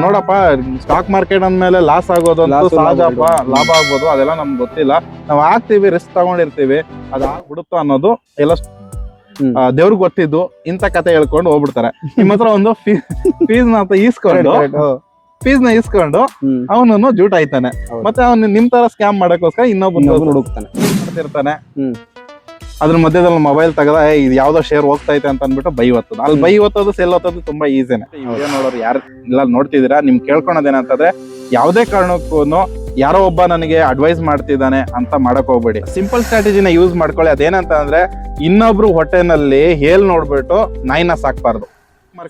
ನೋಡಪ್ಪ, stock market ಅಂದ್ಮೇಲೆ loss ಆಗೋದಂತೂ ಸಹಜಪ್ಪ, ಲಾಭ ಆಗ್ಬೋದು, ಅದೆಲ್ಲ ನಮ್ಗೆ ಗೊತ್ತಿಲ್ಲ. ನಾವ್ ಹಾಕ್ತಿವಿ, ರಿಸ್ಕ್ ತಗೊಂಡಿರ್ತೀವಿ, ಅದ್ ಆಗ್ಬಿಡುತ್ತೋ ಅನ್ನೋದು ಎಲ್ಲ ದೇವ್ರಿಗೆ ಗೊತ್ತಿದ್ದು. ಇಂತ ಕತೆ ಹೇಳ್ಕೊಂಡು ಹೋಗ್ಬಿಡ್ತಾರೆ. ನಿಮ್ಮ ಹತ್ರ ಒಂದು ಫೀಸ್ನ ಇಸ್ಕೊಂಡು ಅವನನ್ನು ಜೂಟ್ ಆಯ್ತಾನೆ. ಮತ್ತೆ ಅವ್ನು ನಿಮ್ ತರ ಸ್ಕ್ಯಾಮ್ ಮಾಡಕ್ಕೋಸ್ಕರ ಇನ್ನೊಬ್ಬ ಹುಡುಕ್ತಾನೆ, ಮಾಡ್ತಿರ್ತಾನೆ. ಅದ್ರ ಮಧ್ಯದಲ್ಲಿ ಮೊಬೈಲ್ ತೆಗದ ಇದು ಯಾವ್ದೋ ಶೇರ್ ಹೋಗ್ತಾ ಐತೆ ಅಂತ ಅಂದ್ಬಿಟ್ಟು ಬೈ ಹೊತ್ತದ. ಅಲ್ಲಿ ಬೈ ಹೊತ್ತೋದು ಸೆಲ್ ಹೊತ್ತೋದು ತುಂಬಾ ಈಸಿನೇ. ನೋಡೋರು ಯಾರು ಇಲ್ಲ ನೋಡ್ತಿದ್ದೀರಾ, ನಿಮ್ ಕೇಳ್ಕೊಳೋದೇನಂತಂದ್ರೆ ಯಾವ್ದೇ ಕಾರಣಕ್ಕೂ ಯಾರೋ ಒಬ್ಬ ನನಗೆ ಅಡ್ವೈಸ್ ಮಾಡ್ತಿದ್ದಾನೆ ಅಂತ ಮಾಡಕ್ ಹೋಗ್ಬೇಡಿ. ಸಿಂಪಲ್ ಸ್ಟ್ರಾಟಜಿನ ಯೂಸ್ ಮಾಡ್ಕೊಳ್ಳಿ. ಅದೇನಂತ ಅಂದ್ರೆ ಇನ್ನೊಬ್ರು ಹೊಟ್ಟೆನಲ್ಲಿ ಹೇಲ್ ನೋಡ್ಬಿಟ್ಟು ನಾಯಿನ ಸಾಕ್ಬಾರ್ದು.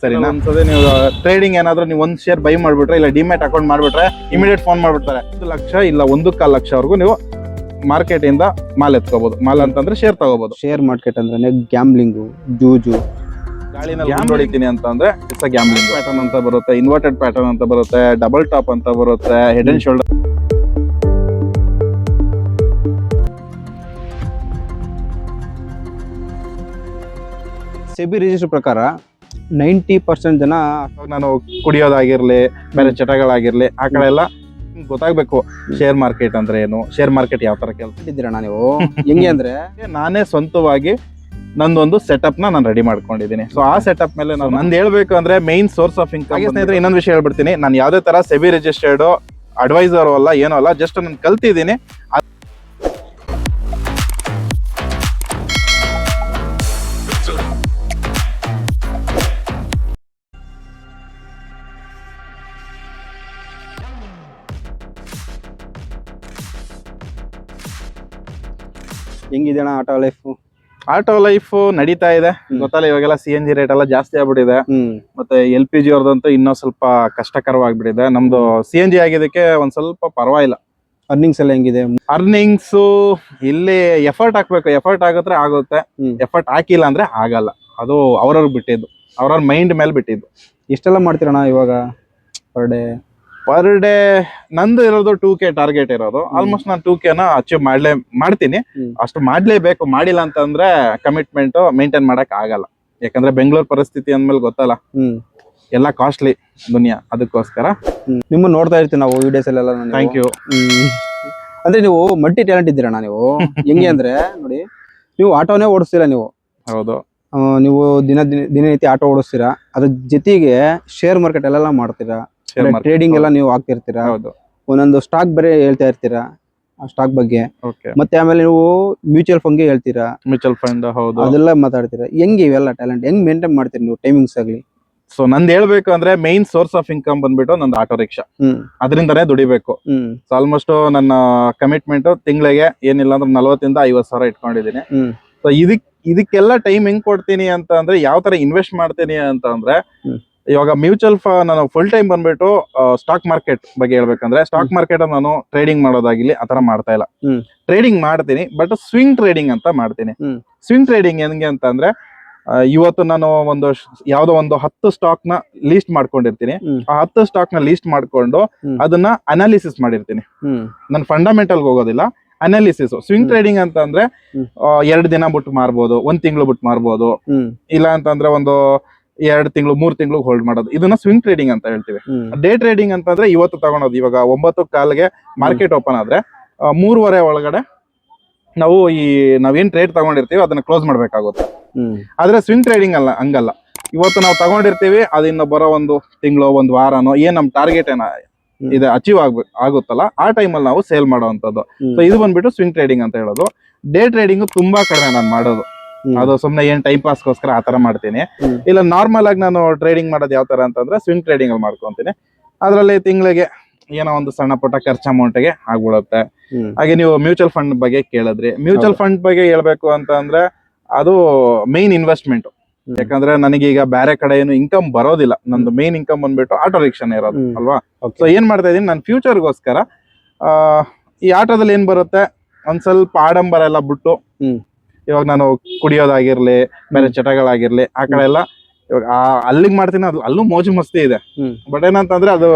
ಸರಿನಾ? ನೀವು ಟ್ರೇಡಿಂಗ್ ಏನಾದ್ರು ನೀವು ಒಂದ್ ಶೇರ್ ಬೈ ಮಾಡ್ಬಿಟ್ರೆ, ಇಲ್ಲ ಡಿಮ್ಯಾಟ್ ಅಕೌಂಟ್ ಮಾಡ್ಬಿಟ್ರೆ ಇಮಿಡಿಯೇಟ್ ಫೋನ್ ಮಾಡ್ಬಿಡ್ತಾರೆ. 1 ಲಕ್ಷ ಇಲ್ಲ 1.25 ಲಕ್ಷವರೆಗೂ ನೀವು ಮಾರ್ಕೆಟ್ ಇಂದ ಮಾಲ್ ಎತ್ಕೋಬಹುದು. ಮಾಲ್ ಅಂತಂದ್ರೆ ಶೇರ್ ತಗೋಬಹುದು. ಶೇರ್ ಮಾರ್ಕೆಟ್ ಅಂದ್ರೆ ಗ್ಯಾಮ್ಲಿಂಗು, ಜೂಜು. ಗಾಳಿನಲ್ಲಿ ಹೊಡಿತೀನಿ ಅಂತ ಅಂದ್ರೆ ಇಟ್ಸ್ ಅ ಗ್ಯಾಮ್ಲಿಂಗ್. ಪ್ಯಾಟರ್ನ್ ಅಂತ ಬರುತ್ತೆ, ಇನ್ವರ್ಟೆಡ್ ಪ್ಯಾಟರ್ನ್ ಅಂತ ಬರುತ್ತೆ, ಡಬಲ್ ಟಾಪ್ ಅಂತ ಬರುತ್ತೆ, head and shoulder. SEBI register ಪ್ರಕಾರ 90% ಜನ ನಾನು ಕುಡಿಯೋದಾಗಿರ್ಲಿ, ಬೇರೆ ಚಟಗಳಾಗಿರ್ಲಿ, ಆ ಕಡೆ ಎಲ್ಲ ಗೊತ್ತಾಗ್ಬೇಕು ಶೇರ್ ಮಾರ್ಕೆಟ್ ಅಂದ್ರೆ ಏನು, ಶೇರ್ ಮಾರ್ಕೆಟ್ ಯಾವ ತರ ಕೆಲಸ ಇದ್ದೀರಣ್ಣ ನೀವು. ಹೆಂಗೆ ಅಂದ್ರೆ ನಾನೇ ಸ್ವಂತವಾಗಿ ನಂದೊಂದು ಸೆಟಪ್ ನಾನು ರೆಡಿ ಮಾಡ್ಕೊಂಡಿದ್ದೀನಿ. ಸೊ ಆ ಸೆಟಪ್ ಮೇಲೆ ನಾವು ನಂದು ಹೇಳ್ಬೇಕು ಅಂದ್ರೆ ಮೈನ್ ಸೋರ್ಸ್ ಆಫ್ ಇನ್ಕಮ್. ಸ್ನೇಹಿತರೆ, ಇನ್ನೊಂದು ವಿಷಯ ಹೇಳ್ಬಿಡ್ತೀನಿ. ನಾನು ಯಾವ್ದೇ ತರ ಸೆಬಿ ರಿಜಿಸ್ಟರ್ಡ್ ಅಡ್ವೈಸರ್ ಅಲ್ಲ, ಏನೋ ಅಲ್ಲ, ಜಸ್ಟ್ ನಾನು ಕಲ್ತಿದ್ದೀನಿ. ಹೆಂಗಿದೆ ಅಣ್ಣ ಆಟೋ ಲೈಫ್ ನಡೀತಾ ಇದೆ. ಗೊತ್ತಲ್ಲ, ಇವಾಗೆಲ್ಲ CNG ರೇಟ್ ಎಲ್ಲ ಜಾಸ್ತಿ ಆಗ್ಬಿಟ್ಟಿದೆ. ಮತ್ತೆ LPG ಅವ್ರದಂತೂ ಇನ್ನೂ ಸ್ವಲ್ಪ ಕಷ್ಟಕರವಾಗ್ಬಿಟ್ಟಿದೆ. ನಮ್ದು CNG ಆಗಿದ್ದಕ್ಕೆ ಒಂದ್ ಸ್ವಲ್ಪ ಪರವಾಗಿಲ್ಲ. ಅರ್ನಿಂಗ್ಸ್ ಎಲ್ಲ ಹೆಂಗಿದೆ? ಅರ್ನಿಂಗ್ಸ್ ಇಲ್ಲಿ ಎಫರ್ಟ್ ಹಾಕ್ಬೇಕು. ಎಫರ್ಟ್ ಆಗಿದ್ರೆ ಆಗುತ್ತೆ, ಎಫರ್ಟ್ ಹಾಕಿಲ್ಲ ಅಂದ್ರೆ ಆಗಲ್ಲ. ಅದು ಅವ್ರವ್ರಿಗೆ ಬಿಟ್ಟಿದ್ದು, ಅವ್ರವ್ರ ಮೈಂಡ್ ಮೇಲೆ ಬಿಟ್ಟಿದ್ದು. ಇಷ್ಟೆಲ್ಲ ಮಾಡ್ತೀರಣ್ಣ ಇವಾಗ ಪರ್ ಡೇ ನಂದು ಇರೋದು 2K ಟಾರ್ಗೆಟ್ ಇರೋದು. ಆಲ್ಮೋಸ್ಟ್ ನಾನು 2K ಅಚೀವ್ ಮಾಡ್ತೀನಿ. ಅಷ್ಟು ಮಾಡ್ಲೇಬೇಕು. ಮಾಡಿಲ್ಲ ಅಂತಂದ್ರೆ ಕಮಿಟ್ಮೆಂಟ್ ಮೇಂಟೈನ್ ಮಾಡಕ್ ಆಗಲ್ಲ. ಯಾಕಂದ್ರೆ ಬೆಂಗಳೂರು ಪರಿಸ್ಥಿತಿ ಅಂದ್ಮೇಲೆ ಗೊತ್ತಲ್ಲ, ಎಲ್ಲ ಕಾಸ್ಟ್ಲಿ ದುನಿಯಾ. ಅದಕ್ಕೋಸ್ಕರ ನಿಮ್ಮ ನೋಡ್ತಾ ಇರ್ತೀವಿ ನಾವು ವಿಡಿಯೋಸ್ ಎಲ್ಲ. Thank you. ಅಂದ್ರೆ ನೀವು ಮಲ್ಟಿ ಟ್ಯಾಲೆಂಟ್ ಇದ್ದೀರಣ್ಣ ನೀವು. ಹೆಂಗೆ ಅಂದ್ರೆ ನೋಡಿ, ನೀವು ಆಟೋನೇ ಓಡಿಸ್ತೀರಾ ನೀವು. ಹೌದು, ನೀವು ದಿನನಿತ್ಯ ಆಟೋ ಓಡಿಸ್ತೀರಾ, ಅದ್ರ ಜೊತೆಗೆ ಶೇರ್ ಮಾರ್ಕೆಟ್ ಎಲ್ಲ ಮಾಡ್ತೀರಾ, ಟ್ರೇಡಿಂಗ್ ಎಲ್ಲ ನೀವು ಆಗ್ತಿರ್ತೀರಾ. ಒಂದೊಂದು ಸ್ಟಾಕ್ ಬೇರೆ ಹೇಳ್ತಾ ಇರ್ತೀರಾ, ಆ ಸ್ಟಾಕ್ ಬಗ್ಗೆ. ಮತ್ತೆ ಆಮೇಲೆ ನೀವು ಮ್ಯೂಚುವಲ್ ಫಂಡ್ ಹೇಳ್ತೀರಾ, ಮ್ಯೂಚುವಲ್ ಫಂಡ್. ಹೌದು, ಅದೆಲ್ಲ ಮಾತಾಡ್ತೀರಾ. ಹೆಂಗೆ ಇವೆಲ್ಲ ಟ್ಯಾಲೆಂಟ್ ಹೆಂಗ್ ಮೇಂಟೈನ್ ಮಾಡ್ತೀರಿ ನೀವು, ಟೈಮಿಂಗ್ಸ್ ಆಗ್ಲಿ? ಸೊ ನಂದು ಹೇಳ್ಬೇಕು ಅಂದ್ರೆ ಮೈನ್ ಸೋರ್ಸ್ ಆಫ್ ಇನ್ಕಮ್ ಬಂದ್ಬಿಟ್ಟು ನಂದು ಆಟೋ ರಿಕ್ಷಾ. ಅದರಿಂದನೇ ದುಡಿಬೇಕು. ಸೊ ಆಲ್ಮೋಸ್ಟ್ ನನ್ನ ಕಮಿಟ್ಮೆಂಟ್ ತಿಂಗಳಿಗೆ ಏನಿಲ್ಲ ಅಂದ್ರೆ 40,000 to 50,000 ಇಟ್ಕೊಂಡಿದ್ದೀನಿ. ಸೊ ಇದಕ್ಕೆಲ್ಲ ಟೈಮ್ ಹೆಂಗ್ ಕೊಡ್ತೀನಿ ಅಂತ ಅಂದ್ರೆ, ಯಾವ ತರ ಇನ್ವೆಸ್ಟ್ ಮಾಡ್ತೀನಿ ಅಂತ ಅಂದ್ರೆ, ಇವಾಗ ಮ್ಯೂಚುವಲ್ ಫಂಡ್ ನಾನು ಫುಲ್ ಟೈಮ್ ಬಂದ್ಬಿಟ್ಟು ಸ್ಟಾಕ್ ಮಾರ್ಕೆಟ್ ಬಗ್ಗೆ ಹೇಳ್ಬೇಕಂದ್ರೆ, ಸ್ಟಾಕ್ ಮಾರ್ಕೆಟ್ ನಾನು ಟ್ರೇಡಿಂಗ್ ಮಾಡೋದಾಗಿರ್ಲಿ ಆತರ ಮಾಡ್ತಾ ಇಲ್ಲ. ಟ್ರೇಡಿಂಗ್ ಮಾಡ್ತೀನಿ, ಬಟ್ ಸ್ವಿಂಗ್ ಟ್ರೇಡಿಂಗ್ ಅಂತ ಮಾಡ್ತೀನಿ. ಸ್ವಿಂಗ್ ಟ್ರೇಡಿಂಗ್ ಹೆಂಗೆ ಅಂತ ಅಂದ್ರೆ, ಇವತ್ತು ನಾನು ಯಾವ್ದೋ ಒಂದು 10 ಸ್ಟಾಕ್ ನ ಲೀಸ್ಟ್ ಮಾಡ್ಕೊಂಡಿರ್ತೀನಿ. ಆ 10 ಸ್ಟಾಕ್ ನ ಲೀಸ್ಟ್ ಮಾಡ್ಕೊಂಡು ಅದನ್ನ ಅನಾಲಿಸಿಸ್ ಮಾಡಿರ್ತೀನಿ. ನಾನು ಫಂಡಮೆಂಟಲ್ ಹೋಗೋದಿಲ್ಲ, ಅನಾಲಿಸಿಸ್. ಸ್ವಿಂಗ್ ಟ್ರೇಡಿಂಗ್ ಅಂತ ಅಂದ್ರೆ 2 ದಿನ ಬಿಟ್ಟು ಮಾರ್ಬೋದು, 1 ತಿಂಗಳು ಬಿಟ್ಟು ಮಾರ್ಬೋದು, ಇಲ್ಲ ಅಂತಂದ್ರೆ 2 ತಿಂಗಳು 3 ತಿಂಗಳು ಹೋಲ್ಡ್ ಮಾಡೋದು. ಇದನ್ನ ಸ್ವಿಂಗ್ ಟ್ರೇಡಿಂಗ್ ಅಂತ ಹೇಳ್ತೀವಿ. ಡೇ ಟ್ರೇಡಿಂಗ್ ಅಂತಂದ್ರೆ ಇವತ್ತು ತಗೊಳೋದು. ಇವಾಗ 9:15 ಮಾರ್ಕೆಟ್ ಓಪನ್ ಆದ್ರೆ 3:30 ಒಳಗಡೆ ನಾವು ನಾವೇನ್ ಟ್ರೇಡ್ ತಗೊಂಡಿರ್ತೀವಿ ಅದನ್ನ ಕ್ಲೋಸ್ ಮಾಡ್ಬೇಕಾಗುತ್ತೆ. ಆದ್ರೆ ಸ್ವಿಂಗ್ ಟ್ರೇಡಿಂಗ್ ಹಂಗಲ್ಲ. ಇವತ್ತು ನಾವು ತಗೊಂಡಿರ್ತೀವಿ, ಅದನ್ನ ಬರೋ 1 ತಿಂಗಳು 1 ವಾರನೋ ಏನ್ ನಮ್ ಟಾರ್ಗೆಟ್ ಇದೆ ಅಚೀವ್ ಆಗುತ್ತಲ್ಲ, ಆ ಟೈಮಲ್ಲಿ ನಾವು ಸೇಲ್ ಮಾಡೋವಂಥದ್ದು. ಸೊ ಇದು ಬಂದ್ಬಿಟ್ಟು ಸ್ವಿಂಗ್ ಟ್ರೇಡಿಂಗ್ ಅಂತ ಹೇಳೋದು. ಡೇ ಟ್ರೇಡಿಂಗ್ ತುಂಬಾ ಕಡಿಮೆ ನಾನು ಮಾಡೋದು. ಅದು ಸುಮ್ನೆ ಏನ್ ಟೈಮ್ ಪಾಸ್ಗೋಸ್ಕರ ಆತರ ಮಾಡ್ತೀನಿ. ಇಲ್ಲ ನಾರ್ಮಲ್ ಆಗಿ ನಾನು ಟ್ರೇಡಿಂಗ್ ಮಾಡೋದು ಯಾವ ತರ ಅಂತಂದ್ರೆ ಸ್ವಿಂಗ್ ಟ್ರೇಡಿಂಗ್ ಅಲ್ಲಿ ಮಾಡ್ಕೊಂತೀನಿ. ಅದ್ರಲ್ಲಿ ತಿಂಗಳಿಗೆ ಏನೋ ಒಂದು ಸಣ್ಣ ಪುಟ್ಟ ಖರ್ಚು ಅಮೌಂಟ್ಗೆ ಆಗ್ಬಿಡುತ್ತೆ. ಹಾಗೆ ನೀವು ಮ್ಯೂಚುವಲ್ ಫಂಡ್ ಬಗ್ಗೆ ಕೇಳಿದ್ರಿ. ಮ್ಯೂಚುವಲ್ ಫಂಡ್ ಬಗ್ಗೆ ಹೇಳ್ಬೇಕು ಅಂತ ಅಂದ್ರೆ, ಅದು ಮೇನ್ ಇನ್ವೆಸ್ಟ್ಮೆಂಟ್. ಯಾಕಂದ್ರೆ ನನಗೀಗ ಬೇರೆ ಕಡೆ ಏನು ಇನ್ಕಮ್ ಬರೋದಿಲ್ಲ. ನಂದು ಮೇನ್ ಇನ್ಕಮ್ ಬಂದ್ಬಿಟ್ಟು ಆಟೋ ರಿಕ್ಷಾನೇ ಇರೋದು ಅಲ್ವಾ. ಸೊ ಏನ್ ಮಾಡ್ತಾ ಇದೀನಿ, ನಾನು ಫ್ಯೂಚರ್ಗೋಸ್ಕರ ಈ ಆಟೋದಲ್ಲಿ ಏನ್ ಬರುತ್ತೆ, ಒಂದ್ ಸ್ವಲ್ಪ ಆಡಂಬರ ಎಲ್ಲ ಬಿಟ್ಟು, ಇವಾಗ ನಾನು ಕುಡಿಯೋದಾಗಿರ್ಲಿ, ಬೇರೆ ಚಟಗಳಾಗಿರ್ಲಿ, ಆ ಕಡೆ ಎಲ್ಲ ಇವಾಗ ಅಲ್ಲಿಗೆ ಮಾಡ್ತೀನಿ. ಅಲ್ಲೂ ಮೋಜು ಮಸ್ತಿ ಇದೆ, ಬಟ್ ಏನಂತಂದ್ರೆ ಅದು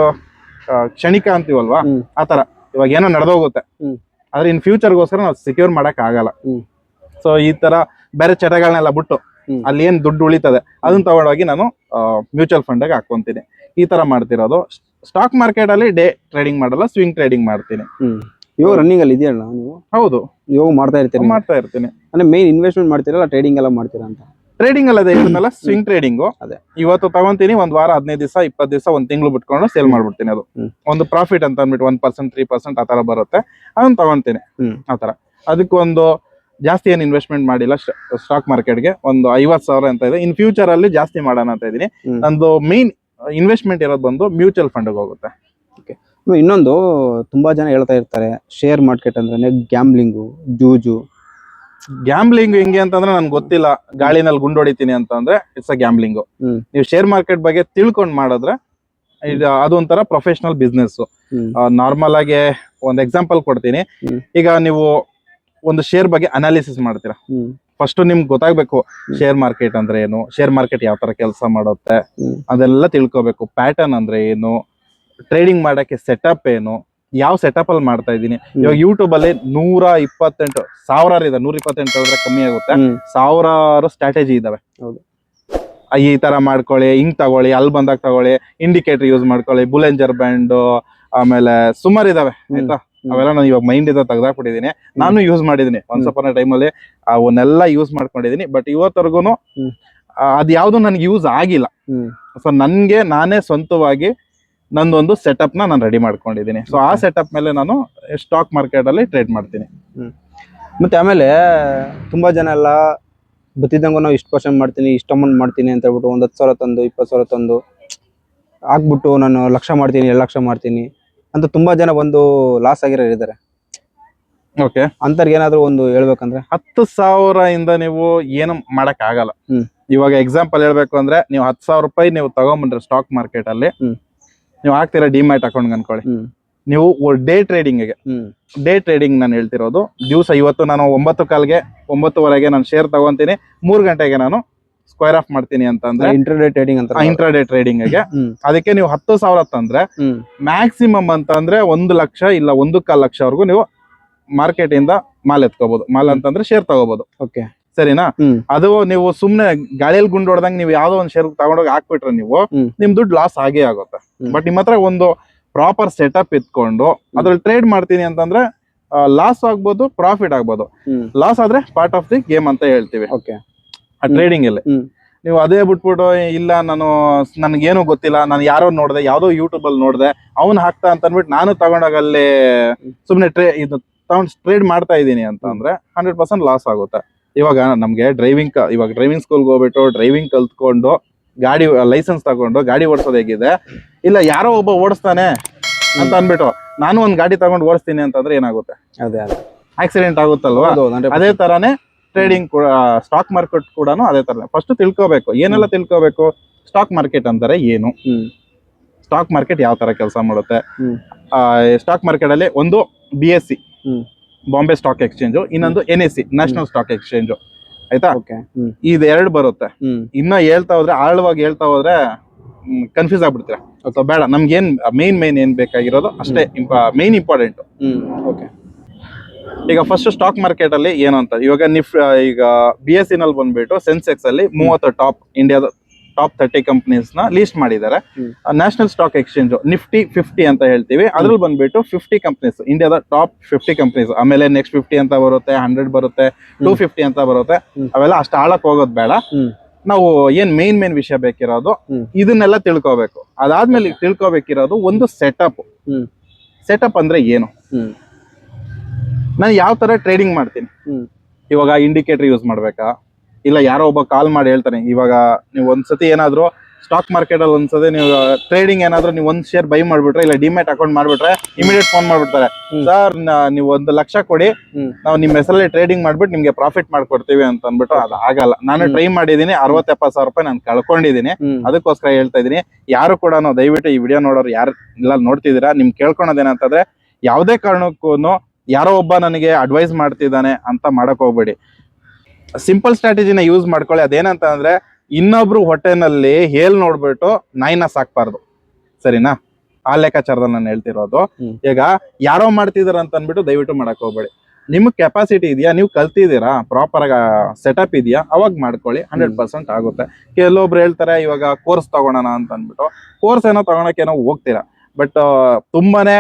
ಕ್ಷಣಿಕ ಅಂತೀವಲ್ವಾ, ಆತರ. ಇವಾಗ ಏನೋ ನಡೆದೋಗುತ್ತೆ, ಆದ್ರೆ ಇನ್ ಫ್ಯೂಚರ್ಗೋಸ್ಕರ ನಾವು ಸೆಕ್ಯೂರ್ ಮಾಡಕ್ ಆಗಲ್ಲ. ಸೊ ಈ ತರ ಬೇರೆ ಚಟಗಳನ್ನೆಲ್ಲ ಬಿಟ್ಟು ಅಲ್ಲಿ ಏನ್ ದುಡ್ಡು ಉಳಿತದೆ ಅದನ್ನ ತಗೊಂಡೋಗಿ ನಾನು ಮ್ಯೂಚುವಲ್ ಫಂಡ್ ಹಾಕೊಂತೀನಿ. ಈ ತರ ಮಾಡ್ತಿರೋದು. ಸ್ಟಾಕ್ ಮಾರ್ಕೆಟ್ ಅಲ್ಲಿ ಡೇ ಟ್ರೇಡಿಂಗ್ ಮಾಡಲ್ಲ, ಸ್ವಿಂಗ್ ಟ್ರೇಡಿಂಗ್ ಮಾಡ್ತೀನಿ. ಇವಾಗ ರನ್ನಿಂಗ್ ಅಲ್ಲಿ ಇದೆಯಲ್ಲ ನೀವು? ಹೌದು, ಇವಾಗ ಮಾಡ್ತಾ ಇರ್ತೀನಿ. ಅಂದ್ರೆ ಮೇನ್ ಇನ್ವೆಸ್ಟ್ಮೆಂಟ್ ಮಾಡ್ತೀರಲ್ಲ, ಟ್ರೇಡಿಂಗ್ ಎಲ್ಲ ಮಾಡ್ತೀರಾ ಅಂತ? ಟ್ರೇಡಿಂಗ್ ಅಲ್ಲದೆ ಇದನ್ನೆಲ್ಲ ಸ್ವಿಂಗ್ ಟ್ರೇಡಿಂಗ್. ಅದೇ ಇವತ್ತು ತಗೊಂತೀನಿ, ಒಂದ್ ವಾರ 15 ದಿವಸ 20 ದಿವಸ ಒಂದ್ ತಿಂಗಳು ಬಿಟ್ಕೊಂಡು ಸೇಲ್ ಮಾಡ್ಬಿಡ್ತೀನಿ. ಅದು ಒಂದು ಪ್ರಾಫಿಟ್ ಅಂತ ಅಂದ್ಬಿಟ್ಟು 1% 3% ಆತರ ಬರುತ್ತೆ, ಅದನ್ನ ತಗೊಂತೀನಿ ಆತರ. ಅದಕ್ಕೊಂದು ಜಾಸ್ತಿ ಏನ್ ಇನ್ವೆಸ್ಟ್ಮೆಂಟ್ ಮಾಡಿಲ್ಲ ಸ್ಟಾಕ್ ಮಾರ್ಕೆಟ್ಗೆ. ಒಂದು 50,000 ಅಂತ ಇದೆ. ಇನ್ ಫ್ಯೂಚರ್ ಅಲ್ಲಿ ಜಾಸ್ತಿ ಮಾಡೋಣ ಅಂತ ಇದೀನಿ. ನಂದು ಮೇನ್ ಇನ್ವೆಸ್ಟ್ಮೆಂಟ್ ಇರೋದು ಬಂದು ಮ್ಯೂಚುವಲ್ ಫಂಡ್ ಹೋಗುತ್ತೆ. ಇನ್ನೊಂದು ತುಂಬಾ ಜನ ಹೇಳ್ತಾ ಇರ್ತಾರೆ, ಶೇರ್ ಮಾರ್ಕೆಟ್ ಅಂದ್ರೆ ಗ್ಯಾಮ್ಲಿಂಗು, ಜೂಜು. ಗ್ಯಾಮ್ಲಿಂಗ್ ಹೆಂಗೆ ಅಂತಂದ್ರೆ ನನ್ಗೆ ಗೊತ್ತಿಲ್ಲ. ಗಾಳಿನಲ್ಲಿ ಗುಂಡೊಡಿತೀನಿ ಅಂತಂದ್ರೆ ಇಟ್ಸ್ ಅ ಗ್ಯಾಮ್ಲಿಂಗ್. ನೀವು ಶೇರ್ ಮಾರ್ಕೆಟ್ ಬಗ್ಗೆ ತಿಳ್ಕೊಂಡ್ ಮಾಡಿದ್ರೆ ಅದು ಒಂಥರ ಪ್ರೊಫೆಷನಲ್ ಬಿಸ್ನೆಸ್. ನಾರ್ಮಲ್ ಆಗಿ ಒಂದ್ ಎಕ್ಸಾಂಪಲ್ ಕೊಡ್ತೀನಿ. ಈಗ ನೀವು ಒಂದು ಶೇರ್ ಬಗ್ಗೆ ಅನಾಲಿಸಿಸ್ ಮಾಡ್ತೀರಾ. ಫಸ್ಟ್ ನಿಮ್ಗೆ ಗೊತ್ತಾಗ್ಬೇಕು ಶೇರ್ ಮಾರ್ಕೆಟ್ ಅಂದ್ರೆ ಏನು, ಶೇರ್ ಮಾರ್ಕೆಟ್ ಯಾವ ತರ ಕೆಲಸ ಮಾಡುತ್ತೆ ಅದೆಲ್ಲ ತಿಳ್ಕೊಬೇಕು. ಪ್ಯಾಟರ್ನ್ ಅಂದ್ರೆ ಏನು, ಟ್ರೇಡಿಂಗ್ ಮಾಡಕ್ಕೆ ಸೆಟಪ್ ಏನು, ಯಾವ ಸೆಟಪ್ ಅಲ್ಲಿ ಮಾಡ್ತಾ ಇದ್ದೀನಿ. ಇವಾಗ ಯೂಟ್ಯೂಬ್ ಅಲ್ಲಿ 128,000 ಇದೆ. 128 ಹೇಳಿದ್ರೆ ಕಮ್ಮಿ ಆಗುತ್ತೆ. 1000 ಸ್ಟ್ರಾಟಜಿ ಇದಾವೆ. ಈ ತರ ಮಾಡ್ಕೊಳ್ಳಿ, ಹಿಂಗ್ ತಗೊಳ್ಳಿ, ಅಲ್ಲಿ ಬಂದಾಗ ತಗೊಳ್ಳಿ, ಇಂಡಿಕೇಟರ್ ಯೂಸ್ ಮಾಡ್ಕೊಳ್ಳಿ, ಬುಲೆಂಜರ್ ಬ್ಯಾಂಡ್, ಆಮೇಲೆ ಸುಮಾರು ಇದಾವೆ ಆಯ್ತಾ. ಅವೆಲ್ಲ ನಾನು ಇವಾಗ ಮೈಂಡ್ ಇಂದ ತೆಗ್ದಾಕ್ಬಿಟ್ಟಿದೀನಿ. ನಾನು ಯೂಸ್ ಮಾಡಿದೀನಿ ಒನ್ಸ್ ಅಪಾನ್ ಅ ಟೈಮ್ ಅಲ್ಲಿ, ಅವನ್ನೆಲ್ಲ ಯೂಸ್ ಮಾಡ್ಕೊಂಡಿದೀನಿ. ಬಟ್ ಇವತ್ತವರೆಗೂ ಅದ್ ಯಾವ್ದು ನನ್ಗೆ ಯೂಸ್ ಆಗಿಲ್ಲ. ಸೊ ನನ್ಗೆ ನಾನೇ ಸ್ವಂತವಾಗಿ ನಂದೊಂದು ಸೆಟಪ್ ನಾನು ರೆಡಿ ಮಾಡ್ಕೊಂಡಿದ್ದೀನಿ. ಸೊ ಆ ಸೆಟಪ್ ಮೇಲೆ ನಾನು ಸ್ಟಾಕ್ ಮಾರ್ಕೆಟ್ ಅಲ್ಲಿ ಟ್ರೇಡ್ ಮಾಡ್ತೀನಿ. ಮತ್ತೆ ಆಮೇಲೆ ತುಂಬಾ ಜನ ಎಲ್ಲ ಬತ್ತಿದಂಗ ನಾವು ಇಷ್ಟು ಪರ್ಸೆಂಟ್ ಮಾಡ್ತೀನಿ, ಇಷ್ಟು ಅಮೌಂಟ್ ಮಾಡ್ತೀನಿ ಅಂತ ಹೇಳ್ಬಿಟ್ಟು 10,000 ತಂದು 20,000 ತಂದು ಹಾಕ್ಬಿಟ್ಟು ನಾನು 1,00,000 ಮಾಡ್ತೀನಿ, 2,00,000 ಮಾಡ್ತೀನಿ ಅಂತ ತುಂಬಾ ಜನ ಬಂದು ಲಾಸ್ ಆಗಿರೋರು ಇದ್ದಾರೆ. ಓಕೆ, ಅಂತರ್ಗೆ ಏನಾದ್ರು ಒಂದು ಹೇಳ್ಬೇಕಂದ್ರೆ 10,000 ಇಂದ ನೀವು ಏನು ಮಾಡಕ್ ಆಗಲ್ಲ. ಇವಾಗ ಎಕ್ಸಾಂಪಲ್ ಹೇಳ್ಬೇಕು ಅಂದ್ರೆ, ನೀವು 10,000 ರೂಪಾಯಿ ನೀವು ತಗೊಂಡ್ಬಂದ್ರೆ ಸ್ಟಾಕ್ ಮಾರ್ಕೆಟ್ ಅಲ್ಲಿ ನೀವು ಹಾಕ್ತೀರಾ ಡಿಮ್ಯಾಟ್ ಅಕೌಂಟ್ ಅನ್ಕೊಳ್ಳಿ. ನೀವು ಡೇ ಟ್ರೇಡಿಂಗ್ ನಾನು ಹೇಳ್ತಿರೋದು ದಿವಸ. ಇವತ್ತು ನಾನು 9:15ಗೆ 9:15 ನಾನು ಶೇರ್ ತಗೊಂತೀನಿ, 3 ಗಂಟೆಗೆ ನಾನು ಸ್ಕ್ವೇರ್ ಆಫ್ ಮಾಡ್ತೀನಿ ಅಂತ ಅಂದ್ರೆ ಇಂಟ್ರಾಡೇ ಟ್ರೇಡಿಂಗ್ ಅಂತ. ಇಂಟ್ರಾಡೇ ಟ್ರೇಡಿಂಗ್ ಗೆ ಅದಕ್ಕೆ ನೀವು 10,000 ತಂದ್ರೆ ಮ್ಯಾಕ್ಸಿಮಮ್ ಅಂತ ಅಂದ್ರೆ 1,00,000 ಇಲ್ಲ 1.25 ಲಕ್ಷವರೆಗೂ ನೀವು ಮಾರ್ಕೆಟ್ ಇಂದ ಮಾಲ್ ಎತ್ಕೋಬಹುದು. ಮಾಲ್ ಅಂತಂದ್ರೆ ಶೇರ್ ತಗೋಬಹುದು. ಓಕೆ, ಸರಿನಾ? ಅದು ನೀವು ಸುಮ್ನೆ ಗಾಳಿಯಲ್ಲಿ ಗುಂಡು ಹೊಡೆದಂಗ್ ನೀವು ಯಾವ್ದೋ ಒಂದು ಶೇರ್ ತಗೊಂಡೋಗಿ ಹಾಕ್ಬಿಟ್ರೆ ನೀವು ನಿಮ್ ದುಡ್ಡು ಲಾಸ್ ಆಗೇ ಆಗುತ್ತೆ. ಬಟ್ ನಿಮ್ಮ ಹತ್ರ ಒಂದು ಪ್ರಾಪರ್ ಸೆಟಪ್ ಇಟ್ಕೊಂಡು ಅದ್ರಲ್ಲಿ ಟ್ರೇಡ್ ಮಾಡ್ತೀನಿ ಅಂತಂದ್ರೆ ಲಾಸ್ ಆಗ್ಬೋದು, ಪ್ರಾಫಿಟ್ ಆಗ್ಬೋದು. ಲಾಸ್ ಆದ್ರೆ ಪಾರ್ಟ್ ಆಫ್ ದಿ ಗೇಮ್ ಅಂತ ಹೇಳ್ತೀವಿ ಆ ಟ್ರೇಡಿಂಗ್ ಅಲ್ಲಿ. ನೀವು ಅದೇ ಬಿಟ್ಬಿಟ್ಟು ಇಲ್ಲ ನನ್ಗೇನು ಗೊತ್ತಿಲ್ಲ, ನಾನು ಯಾರೋ ನೋಡ್ದೆ, ಯಾವ್ದೋ ಯೂಟ್ಯೂಬ್ ಅಲ್ಲಿ ನೋಡ್ದೆ, ಅವ್ನು ಹಾಕ್ತಾ ಅಂತ ಅಂದ್ಬಿಟ್ಟು ನಾನು ತಗೊಂಡಾಗ ಅಲ್ಲಿ ಸುಮ್ನೆ ಇದು ತಗೊಂಡ್ ಟ್ರೇಡ್ ಮಾಡ್ತಾ ಇದ್ದೀನಿ ಅಂತ ಅಂದ್ರೆ 100% ಲಾಸ್ ಆಗುತ್ತೆ. ಇವಾಗ ನಮ್ಗೆ ಇವಾಗ ಡ್ರೈವಿಂಗ್ ಸ್ಕೂಲ್ಗೆ ಹೋಗ್ಬಿಟ್ಟು ಡ್ರೈವಿಂಗ್ ಕಲ್ತ್ಕೊಂಡು ಗಾಡಿ ಲೈಸೆನ್ಸ್ ತಗೊಂಡು ಗಾಡಿ ಓಡಿಸೋದು ಹೇಗಿದೆ, ಇಲ್ಲ ಯಾರೋ ಒಬ್ಬ ಓಡಿಸ್ತಾನೆ ಅಂತ ಅಂದ್ಬಿಟ್ಟು ನಾನು ಒಂದ್ ಗಾಡಿ ತಗೊಂಡು ಓಡಿಸ್ತೀನಿ ಅಂತಂದ್ರೆ ಏನಾಗುತ್ತೆ? ಅದೇ ಆಕ್ಸಿಡೆಂಟ್ ಆಗುತ್ತಲ್ವಾ? ಅದೇ ತರಾನೇ ಟ್ರೇಡಿಂಗ್ ಕೂಡ, ಸ್ಟಾಕ್ ಮಾರ್ಕೆಟ್ ಕೂಡ ಅದೇ ತರ. ಫಸ್ಟ್ ತಿಳ್ಕೋಬೇಕು. ಏನೆಲ್ಲ ತಿಳ್ಕೋಬೇಕು? ಸ್ಟಾಕ್ ಮಾರ್ಕೆಟ್ ಅಂತಾರೆ ಏನು, ಸ್ಟಾಕ್ ಮಾರ್ಕೆಟ್ ಯಾವ ತರ ಕೆಲಸ ಮಾಡುತ್ತೆ. ಸ್ಟಾಕ್ ಮಾರ್ಕೆಟ್ ಅಲ್ಲಿ ಒಂದು BSE ಬಾಂಬೆ ಸ್ಟಾಕ್ ಎಕ್ಸ್ಚೇಂಜ್, ಇನ್ನೊಂದು NSE ನ್ಯಾಷನಲ್ ಸ್ಟಾಕ್ ಎಕ್ಸ್ಚೇಂಜ್ ಆಯ್ತಾ. ಇದು 2 ಬರುತ್ತೆ. ಇನ್ನ ಆಳವಾಗಿ ಹೇಳ್ತಾ ಹೋದ್ರೆ ಕನ್ಫ್ಯೂಸ್ ಆಗ್ಬಿಡ್ತೀರಾ. ಸೊ ಬೇಡ, ನಮ್ಗೇನ್ ಮೇನ್ ಏನ್ ಬೇಕಾಗಿರೋದು ಅಷ್ಟೇ ಮೇನ್ ಇಂಪಾರ್ಟೆಂಟ್. ಈಗ ಫಸ್ಟ್ ಸ್ಟಾಕ್ ಮಾರ್ಕೆಟ್ ಅಲ್ಲಿ ಏನು ಅಂತ, ಇವಾಗ ಈಗ BSE ನಲ್ಲಿ ಬಂದ್ಬಿಟ್ಟು ಸೆನ್ಸೆಕ್ಸ್ ಅಲ್ಲಿ 30 ಟಾಪ್ ಇಂಡಿಯಾದ ಟಾಪ್ 30 ಕಂಪನೀಸ್ ನ ಲೀಸ್ಟ್ ಮಾಡಿದ್ದಾರೆ. ನ್ಯಾಷನಲ್ ಸ್ಟಾಕ್ ಎಕ್ಸ್ಚೇಂಜ್ ನಿಫ್ಟಿ 50 ಅಂತ ಹೇಳ್ತೀವಿ. ಅದ್ರಲ್ಲಿ ಬಂದ್ಬಿಟ್ಟು 50 ಕಂಪನೀಸ್, ಇಂಡಿಯಾದ ಟಾಪ್ 50 ಕಂಪನೀಸ್. ಆಮೇಲೆ ನೆಕ್ಸ್ಟ್ 50 ಅಂತ ಬರುತ್ತೆ, 100 ಬರುತ್ತೆ, 250 ಅಂತ ಬರುತ್ತೆ. ಅವೆಲ್ಲ ಅಷ್ಟು ಆಳಕ್ ಹೋಗೋದ್ ಬೇಡ. ನಾವು ಏನ್ ಮೇನ್ ವಿಷಯ ಬೇಕಿರೋದು ಇದನ್ನೆಲ್ಲ ತಿಳ್ಕೋಬೇಕು. ಅದಾದ್ಮೇಲೆ ತಿಳ್ಕೋಬೇಕಿರೋದು ಒಂದು ಸೆಟಪ್ ಅಂದ್ರೆ ಏನು, ನಾನು ಯಾವ ತರ ಟ್ರೇಡಿಂಗ್ ಮಾಡ್ತೀನಿ. ಇವಾಗ ಇಂಡಿಕೇಟರ್ ಯೂಸ್ ಮಾಡ್ಬೇಕಾ, ಇಲ್ಲ ಯಾರೋ ಒಬ್ಬ ಕಾಲ್ ಮಾಡಿ ಹೇಳ್ತಾನೆ. ಇವಾಗ ನೀವು ಒಂದ್ಸತಿ ಏನಾದ್ರು ಸ್ಟಾಕ್ ಮಾರ್ಕೆಟ್ ಅಲ್ಲಿ ಒಂದ್ಸತಿ ನೀವು ಟ್ರೇಡಿಂಗ್ ಏನಾದ್ರು ನೀವು ಒಂದ್ ಶೇರ್ ಬೈ ಮಾಡ್ಬಿಟ್ರೆ, ಇಲ್ಲ ಡಿಮ್ಯಾಟ್ ಅಕೌಂಟ್ ಮಾಡ್ಬಿಟ್ರೆ ಇಮಿಡಿಯೇಟ್ ಫೋನ್ ಮಾಡ್ಬಿಡ್ತಾರೆ, ಸರ್ ನೀವು 1,00,000 ಕೊಡಿ, ನಾವು ನಿಮ್ಮ ಹೆಸರಲ್ಲಿ ಟ್ರೇಡಿಂಗ್ ಮಾಡ್ಬಿಟ್ಟು ನಿಮ್ಗೆ ಪ್ರಾಫಿಟ್ ಮಾಡ್ಕೊಡ್ತೀವಿ ಅಂತ ಅಂದ್ಬಿಟ್ಟು. ಅದು ಆಗಲ್ಲ. ನಾನು ಟ್ರೈ ಮಾಡಿದೀನಿ, 60-70 ಸಾವಿರ ರೂಪಾಯಿ ನಾನು ಕಳ್ಕೊಂಡಿದ್ದೀನಿ. ಅದಕ್ಕೋಸ್ಕರ ಹೇಳ್ತಾ ಇದೀನಿ, ಯಾರು ಕೂಡ ದಯವಿಟ್ಟು ಈ ವಿಡಿಯೋ ನೋಡೋರು ಯಾರು ಇಲ್ಲ ನೋಡ್ತಿದ್ದೀರಾ, ನಿಮ್ ಕೇಳ್ಕೊಳೋದೇನಂತಂದ್ರೆ ಯಾವುದೇ ಕಾರಣಕ್ಕೂ ಯಾರೋ ಒಬ್ಬ ನನಗೆ ಅಡ್ವೈಸ್ ಮಾಡ್ತಿದ್ದಾನೆ ಅಂತ ಮಾಡಕ್ ಹೋಗ್ಬೇಡಿ. ಸಿಂಪಲ್ ಸ್ಟ್ರಾಟಜಿನ ಯೂಸ್ ಮಾಡ್ಕೊಳ್ಳಿ. ಅದೇನಂತ ಅಂದ್ರೆ, ಇನ್ನೊಬ್ರು ಹೊಟ್ಟೆನಲ್ಲಿ ನೋಡ್ಬಿಟ್ಟು ನಾಯಿನ ಸಾಕ್ಬಾರ್ದು. ಸರಿನಾ? ಆ ಲೆಕ್ಕಾಚಾರದಲ್ಲಿ ನಾನು ಹೇಳ್ತಿರೋದು. ಈಗ ಯಾರೋ ಮಾಡ್ತಿದಾರ ಅಂತ ಅನ್ಬಿಟ್ಟು ದಯವಿಟ್ಟು ಮಾಡಕ್ ಹೋಗ್ಬೇಡಿ. ನಿಮ್ಗೆ ಕೆಪಾಸಿಟಿ ಇದೆಯಾ, ನೀವು ಕಲ್ತಿದ್ದೀರಾ, ಪ್ರಾಪರ್ ಆಗಿ ಸೆಟಪ್ ಇದೆಯಾ, ಅವಾಗ ಮಾಡ್ಕೊಳ್ಳಿ, 100% ಆಗುತ್ತೆ. ಕೆಲವೊಬ್ರು ಹೇಳ್ತಾರೆ ಇವಾಗ ಕೋರ್ಸ್ ತಗೊಳೋಣ ಅಂತ ಅಂದ್ಬಿಟ್ಟು, ಕೋರ್ಸ್ ಏನೋ ತಗೊಳಕ್ಕೆ ಏನೋ ಹೋಗ್ತೀರಾ, ಬಟ್ ತುಂಬಾನೇ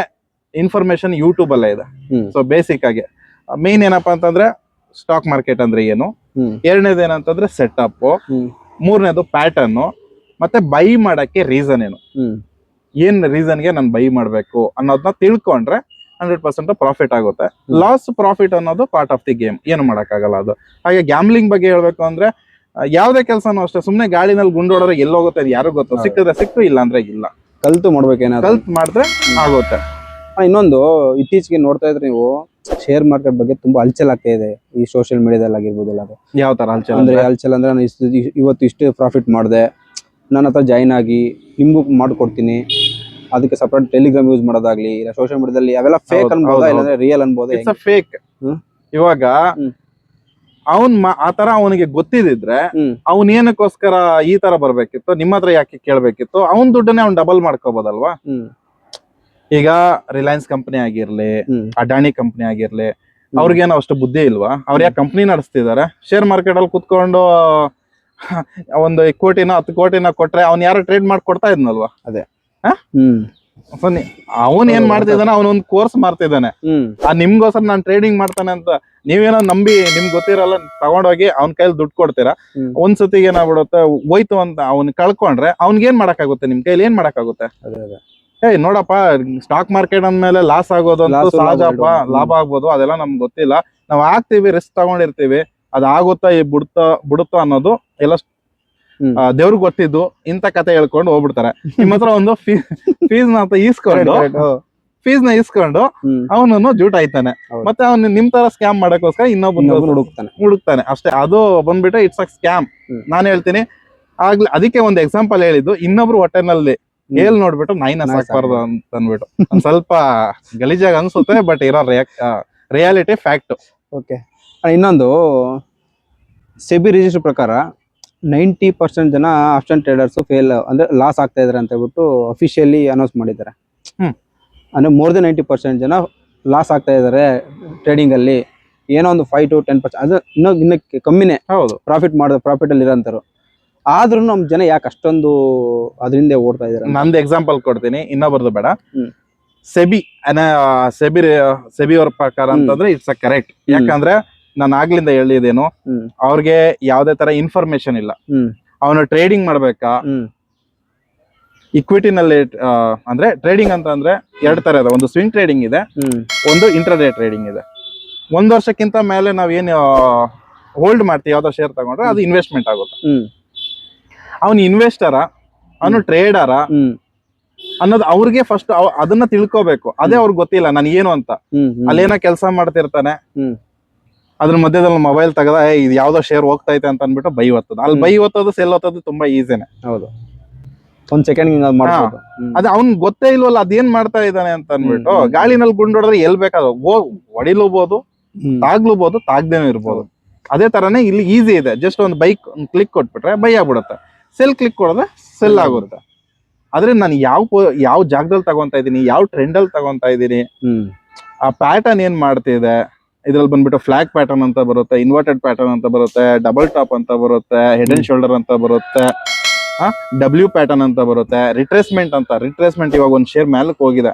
ಇನ್ಫಾರ್ಮೇಶನ್ ಯೂಟ್ಯೂಬ್ ಅಲ್ಲೇ ಇದೆ. ಸೊ ಬೇಸಿಕ್ ಆಗಿ ಮೇನ್ ಏನಪ್ಪಾ ಅಂತಂದ್ರೆ ಸ್ಟಾಕ್ ಮಾರ್ಕೆಟ್ ಅಂದ್ರೆ ಏನು, ಎರಡನೇದು ಏನಂತಂದ್ರೆ ಸೆಟಪ್, ಮೂರನೇದು ಪ್ಯಾಟರ್ನ್, ಮತ್ತೆ ಬೈ ಮಾಡಕ್ಕೆ ರೀಸನ್ ಏನು, ಏನ್ ರೀಸನ್ಗೆ ನಾನು ಬೈ ಮಾಡ್ಬೇಕು ಅನ್ನೋದನ್ನ ತಿಳ್ಕೊಂಡ್ರೆ 100% ಪ್ರಾಫಿಟ್ ಆಗುತ್ತೆ. ಲಾಸ್ ಪ್ರಾಫಿಟ್ ಅನ್ನೋದು ಪಾರ್ಟ್ ಆಫ್ ದಿ ಗೇಮ್, ಏನು ಮಾಡಕ್ಕಾಗಲ್ಲ ಅದು. ಹಾಗೆ ಗ್ಯಾಮ್ಲಿಂಗ್ ಬಗ್ಗೆ ಹೇಳ್ಬೇಕು ಅಂದ್ರೆ ಯಾವ್ದೇ ಕೆಲಸನೂ ಅಷ್ಟೇ, ಸುಮ್ನೆ ಗಾಳಿನಲ್ಲಿ ಗುಂಡೋಡ್ರೆ ಎಲ್ಲೋಗುತ್ತೆ ಅದು ಯಾರು ಗೊತ್ತು, ಸಿಕ್ಕಿದ್ರೆ ಸಿಕ್ತು, ಇಲ್ಲ ಅಂದ್ರೆ ಇಲ್ಲ. ಕಲ್ತು ಮಾಡ್ಬೇಕೇನಾದ್ರು, ಕಲ್ತ್ ಮಾಡಿದ್ರೆ ಆಗುತ್ತೆ. ಇನ್ನೊಂದು ಇತ್ತೀಚೆಗೆ ನೋಡ್ತಾ ಇದ್ರೆ ನೀವು ಶೇರ್ ಮಾರ್ಕೆಟ್ ಬಗ್ಗೆ ತುಂಬಾ ಹಲ್ಚಲ್ ಆಗ್ತಾ ಇದೆ ಈ ಸೋಷಿಯಲ್ ಮೀಡಿಯಾದಲ್ಲಿ ಆಗಿರ್ಬೋದಲ್ಲ. ಅದು ಯಾವ ತರ ಹಲ್ಚಲ್ ಅಂದ್ರೆ ನಾನು ಇವತ್ತು ಇಷ್ಟು ಪ್ರಾಫಿಟ್ ಮಾಡಿದೆ, ನನ್ನ ಹತ್ರ ಜಾಯಿನ್ ಆಗಿ ನಿಮ್ಗೂ ಮಾಡ್ಕೊಡ್ತೀನಿ, ಅದಕ್ಕೆ ಸಪರೇಟ್ ಟೆಲಿಗ್ರಾಮ್ ಯೂಸ್ ಮಾಡೋದಾಗ್ಲಿ, ಇಲ್ಲ ಸೋಷಿಯಲ್ ಮೀಡಿಯಾದಲ್ಲಿ ಅವೆಲ್ಲ ಫೇಕ್ ಅನ್ಬೋದಾ ಇಲ್ಲಾಂದ್ರೆ ರಿಯಲ್ ಅನ್ಬೋದಾ? It's a fake. ಇವಾಗ ಆತರ ಅವನಿಗೆ ಗೊತ್ತಿದ್ರೆ ಅವನ್ ಏನಕ್ಕೋಸ್ಕರ ಈ ತರ ಬರ್ಬೇಕಿತ್ತು, ನಿಮ್ಮ ಹತ್ರ ಯಾಕೆ ಕೇಳ್ಬೇಕಿತ್ತು, ಅವನ್ ದುಡ್ಡನ್ನೇ ಅವ್ನ್ ಡಬಲ್ ಮಾಡ್ಕೋಬೋದಲ್ವಾ. ಈಗ ರಿಲಯನ್ಸ್ ಕಂಪನಿ ಆಗಿರ್ಲಿ, ಅಡಾನಿ ಕಂಪನಿ ಆಗಿರ್ಲಿ, ಅವ್ರಿಗೇನೋ ಅಷ್ಟು ಬುದ್ಧಿ ಇಲ್ವಾ? ಅವ್ರ ಯಾಕೆ ಕಂಪನಿ ನಡೆಸ್ತಿದಾರೆ? ಶೇರ್ ಮಾರ್ಕೆಟ್ ಅಲ್ಲಿ ಕುತ್ಕೊಂಡು ಒಂದು 1 ಕೋಟಿನ 10 ಕೋಟಿನ ಕೊಟ್ರೆ ಅವ್ನ್ ಯಾರು ಟ್ರೇಡ್ ಮಾಡ್ಕೊಡ್ತಾ ಇದ್ನಲ್ವಾ? ಅದೇ ಅವನ್ ಏನ್ ಮಾಡ್ತಿದ್ದಾನೆ, ಅವನೊಂದು ಕೋರ್ಸ್ ಮಾಡ್ತಿದ್ದಾನೆ, ನಿಮ್ಗೋಸ್ಕರ ನಾನ್ ಟ್ರೇಡಿಂಗ್ ಮಾಡ್ತಾನೆ ಅಂತ ನೀವೇನೋ ನಂಬಿ ನಿಮ್ಗೆ ಗೊತ್ತಿರಲ್ಲ ತಗೊಂಡೋಗಿ ಅವ್ನ ಕೈಲಿ ದುಡ್ಡು ಕೊಡ್ತೀರಾ. ಒಂದ್ಸತಿಗೆ ಏನಾಗ್ಬಿಡುತ್ತೆ, ಹೋಯ್ತು ಅಂತ ಅವ್ನ್ ಕಳ್ಕೊಂಡ್ರೆ ಅವ್ನ್ಗೇನ್ ಮಾಡಕ್ಕಾಗುತ್ತೆ? ನಿಮ್ ಕೈಲಿ ಏನ್ ಮಾಡಕ್ಕಾಗುತ್ತೆ? ನೋಡಪ್ಪ, ಸ್ಟಾಕ್ ಮಾರ್ಕೆಟ್ ಅಂದ್ಮೇಲೆ ಲಾಸ್ ಆಗೋದು ಸಹಜಪ್ಪ, ಲಾಭ ಆಗ್ಬೋದು, ಅದೆಲ್ಲ ನಮ್ಗೆ ಗೊತ್ತಿಲ್ಲ. ನಾವ್ ಆಗ್ತೀವಿ, ರಿಸ್ಕ್ ತಗೊಂಡಿರ್ತೀವಿ, ಅದಾಗುತ್ತಾ ಬಿಡುತ್ತಾ ಅನ್ನೋದು ಎಲ್ಲ ದೇವ್ರಿಗೆ ಗೊತ್ತಿದ್ದು. ಇಂತ ಕತೆ ಹೇಳ್ಕೊಂಡು ಹೋಗ್ಬಿಡ್ತಾರೆ. ನಿಮ್ಮ ಹತ್ರ ಒಂದು ಫೀಸ್ ನ ಇಸ್ಕೊಂಡು ಅವನನ್ನು ಜೂಟ್ ಆಯ್ತಾನೆ, ಮತ್ತೆ ಅವ್ನು ನಿಮ್ ತರ ಸ್ಕ್ಯಾಮ್ ಮಾಡಕ್ಕೋಸ್ಕರ ಇನ್ನೊಬ್ಬ ಹುಡುಕ್ತಾನೆ ಅಷ್ಟೇ. ಅದು ಬಂದ್ಬಿಟ್ಟು ಇಟ್ಸ್ ಅ ಸ್ಕ್ಯಾಮ್. ನಾನ್ ಹೇಳ್ತೀನಿ ಆಗ್ಲಿ, ಅದಕ್ಕೆ ಒಂದು ಎಕ್ಸಾಂಪಲ್ ಹೇಳಿದ್ದು, ಇನ್ನೊಬ್ರು ಹೊಟ್ಟೆನಲ್ಲಿ ಏಲ್ ನೋಡ್ಬಿಟ್ಟು ನಾಯಿನ ಸಾಕ್ಬಾರ್ದು ಅಂತ ಅಂದ್ಬಿಟ್ಟು. ಸ್ವಲ್ಪ ಗಲೀಜಾಗ ಅನ್ಸುತ್ತೆ, ಬಟ್ ಇರೋ ರಿಯಾಲಿಟಿ ಫ್ಯಾಕ್ಟ್. ಓಕೆ, ಇನ್ನೊಂದು ಸೆಬಿ ರಿಜಿಸ್ಟರ್ ಪ್ರಕಾರ 90% ಜನ ಆಪ್ಷನ್ ಟ್ರೇಡರ್ಸ್ ಫೇಲ್ ಅಂದ್ರೆ ಲಾಸ್ ಆಗ್ತಾ ಇದಾರೆ ಅಂತ ಹೇಳ್ಬಿಟ್ಟು ಅಫಿಷಿಯಲಿ ಅನೌನ್ಸ್ ಮಾಡಿದ್ದಾರೆ. ಅಂದ್ರೆ ಮೋರ್ ದೆನ್ 90% ಜನ ಲಾಸ್ ಆಗ್ತಾ ಇದಾರೆ ಟ್ರೇಡಿಂಗ್ ಅಲ್ಲಿ. ಏನೋ ಒಂದು 5 to 10% ಅದು ಇನ್ನ ಕಮ್ಮಿನೇ ಪ್ರಾಫಿಟ್ ಅಲ್ಲಿ ಇರೋಂಥವ್ರು. ಆದ್ರೂ ನಮ್ ಜನ ಯಾಕೆ ಅಷ್ಟೊಂದು ಅದರಿಂದ ಓಡ್ತಾ ಇದಾರೆ? ನಂದು ಎಕ್ಸಾಂಪಲ್ ಕೊಡ್ತೀನಿ, ಇನ್ನೊಬ್ರದ್ದು ಬೇಡ. ಸೆಬಿ ಅವ್ರ ಪ್ರಕಾರ ಅಂತಂದ್ರೆ ಇಟ್ಸ್ ಅ ಕರೆಕ್ಟ್. ಯಾಕಂದ್ರೆ ನಾನು ಆಗ್ಲಿಂದ ಹೇಳಿದೇನು, ಅವ್ರಿಗೆ ಯಾವ್ದೇ ತರ ಇನ್ಫಾರ್ಮೇಶನ್ ಇಲ್ಲ. ಅವನು ಟ್ರೇಡಿಂಗ್ ಮಾಡ್ಬೇಕಾ, ಇಕ್ವಿಟಿನಲ್ಲಿ ಅಂದ್ರೆ ಟ್ರೇಡಿಂಗ್ ಅಂತ ಅಂದ್ರೆ 2 ತರ ಇದೆ. ಒಂದು ಸ್ವಿಂಗ್ ಟ್ರೇಡಿಂಗ್ ಇದೆ, ಒಂದು ಇಂಟ್ರಾಡೇ ಟ್ರೇಡಿಂಗ್ ಇದೆ. 1 ವರ್ಷಕ್ಕಿಂತ ಮೇಲೆ ನಾವೇನು ಹೋಲ್ಡ್ ಮಾಡ್ತೀವಿ ಯಾವ್ದೋ ಶೇರ್ ತಗೊಂಡ್ರೆ ಅದು ಇನ್ವೆಸ್ಟ್ಮೆಂಟ್ ಆಗುತ್ತೆ. ಅವನು ಇನ್ವೆಸ್ಟರ, ಅವನು ಟ್ರೇಡರ ಅನ್ನೋದು ಅವ್ರಿಗೆ ಫಸ್ಟ್ ಅದನ್ನ ತಿಳ್ಕೋಬೇಕು. ಅದೇ ಅವ್ರಿಗೆ ಗೊತ್ತಿಲ್ಲ ನನ್ ಏನು ಅಂತ. ಅಲ್ಲೇನೋ ಕೆಲಸ ಮಾಡ್ತಿರ್ತಾನೆ, ಅದ್ರ ಮಧ್ಯದಲ್ಲಿ ಮೊಬೈಲ್ ತೆಗದ ಇದು ಯಾವ್ದೋ ಶೇರ್ ಹೋಗ್ತೈತೆ ಅಂತ ಅನ್ಬಿಟ್ಟು ಬೈ ಒತ್ತದ. ಅಲ್ಲಿ ಬೈ ಒತ್ತೋದು ಸೆಲ್ ಒತ್ತೋದು ತುಂಬಾ ಈಸಿನೇ. ಹೌದು, 1 ಸೆಕೆಂಡ್ ಅದು ಅವ್ನ್ ಗೊತ್ತೇ ಇಲ್ವಲ್ಲ ಅದೇನ್ ಮಾಡ್ತಾ ಇದ್ದಾನೆ ಅಂತ ಅನ್ಬಿಟ್ಟು ಗಾಳಿನಲ್ಲಿ ಗುಂಡೊಡಿದ್ರೆ ಎಲ್ ಬೇಕಾದ ಹೊಡಿಲೂಬಹುದು, ತಾಗ್ಲೂಬಹುದು, ತಾಗ್ದೇನೂ ಇರ್ಬೋದು. ಅದೇ ತರನೇ ಇಲ್ಲಿ ಈಸಿ ಇದೆ. ಜಸ್ಟ್ ಒಂದು ಬೈಕ್ ಕ್ಲಿಕ್ ಕೊಟ್ಬಿಟ್ರೆ ಬೈ ಆಗ್ಬಿಡುತ್ತೆ, ಸೆಲ್ ಕ್ಲಿಕ್ ಕೊಡಿದ್ರೆ ಸೆಲ್ ಆಗುತ್ತೆ. ಆದ್ರೆ ನಾನು ಯಾವ ಜಾಗದಲ್ಲಿ ತಗೊಂತಾ ಇದ್ದೀನಿ, ಯಾವ ಟ್ರೆಂಡ್ ಅಲ್ಲಿ ತಗೊಂತಾ ಇದ್ದೀನಿ, ಆ ಪ್ಯಾಟರ್ನ್ ಏನ್ ಮಾಡ್ತಿದೆ. ಇದ್ರಲ್ಲಿ ಬಂದ್ಬಿಟ್ಟು ಫ್ಲಾಗ್ ಪ್ಯಾಟರ್ನ್ ಅಂತ ಬರುತ್ತೆ, ಇನ್ವರ್ಟೆಡ್ ಪ್ಯಾಟರ್ನ್ ಅಂತ ಬರುತ್ತೆ, ಡಬಲ್ ಟಾಪ್ ಅಂತ ಬರುತ್ತೆ, ಹೆಡ್ ಅಂಡ್ ಶೋಲ್ಡರ್ ಅಂತ ಬರುತ್ತೆ, ಡಬ್ಲ್ಯೂ ಪ್ಯಾಟರ್ನ್ ಅಂತ ಬರುತ್ತೆ, ರಿಟ್ರೇಸ್ಮೆಂಟ್ ಇವಾಗ ಒಂದು ಶೇರ್ ಮೇಲಕ್ಕೆ ಹೋಗಿದೆ,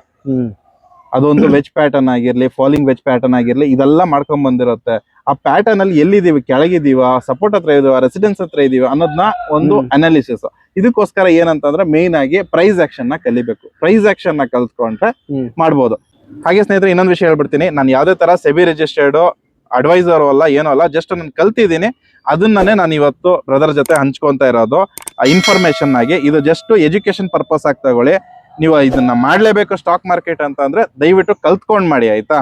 ಅದೊಂದು ವೆಜ್ ಪ್ಯಾಟರ್ನ್ ಆಗಿರ್ಲಿ, ಫಾಲಿಂಗ್ ವೆಜ್ ಪ್ಯಾಟರ್ನ್ ಆಗಿರ್ಲಿ, ಇದೆಲ್ಲ ಮಾಡ್ಕೊಂಡ್ ಬಂದಿರುತ್ತೆ. ಆ ಪ್ಯಾಟರ್ನ್ ಅಲ್ಲಿ ಎಲ್ಲಿದೀವಿ, ಕೆಳಗಿದೀವ, ಸಪೋರ್ಟ್ ಹತ್ರ ಇದೀವ, ರೆಸಿಡೆನ್ಸ್ ಹತ್ರ ಇದೀವ ಅನ್ನೋದನ್ನ ಒಂದು ಅನಾಲಿಸಿಸ್. ಇದಕ್ಕೋಸ್ಕರ ಏನಂತಂದ್ರೆ ಮೇನ್ ಆಗಿ ಪ್ರೈಸ್ ಆಕ್ಷನ್ ನ ಕಲಿಬೇಕು. ಪ್ರೈಸ್ ಆಕ್ಷನ್ ನ ಕಲ್ತ್ಕೊಂಡ್ರೆ ಮಾಡ್ಬೋದು. ಹಾಗೆ ಸ್ನೇಹಿತರೆ, ಇನ್ನೊಂದು ವಿಷಯ ಹೇಳ್ಬಿಡ್ತೀನಿ, ನಾನು ಯಾವ್ದೇ ತರ ಸೆಬಿ ರಿಜಿಸ್ಟರ್ಡ್ ಅಡ್ವೈಸರ್ ಅಲ್ಲ, ಏನೋ ಅಲ್ಲ, ಜಸ್ಟ್ ನಾನು ಕಲ್ತಿದ್ದೀನಿ, ಅದನ್ನೇ ನಾನು ಇವತ್ತು ಬ್ರದರ್ ಜೊತೆ ಹಂಚ್ಕೊಂತ ಇರೋದು ಇನ್ಫಾರ್ಮೇಶನ್ ಆಗಿ. ಇದು ಜಸ್ಟ್ ಎಜುಕೇಶನ್ ಪರ್ಪಸ್ ಆಗಿ ತಗೊಳ್ಳಿ. ನೀವು ಇದನ್ನ ಮಾಡ್ಲೇಬೇಕು ಸ್ಟಾಕ್ ಮಾರ್ಕೆಟ್ ಅಂತ ಅಂದ್ರೆ ದಯವಿಟ್ಟು ಕಲ್ತ್ಕೊಂಡ್ ಮಾಡಿ, ಆಯ್ತಾ?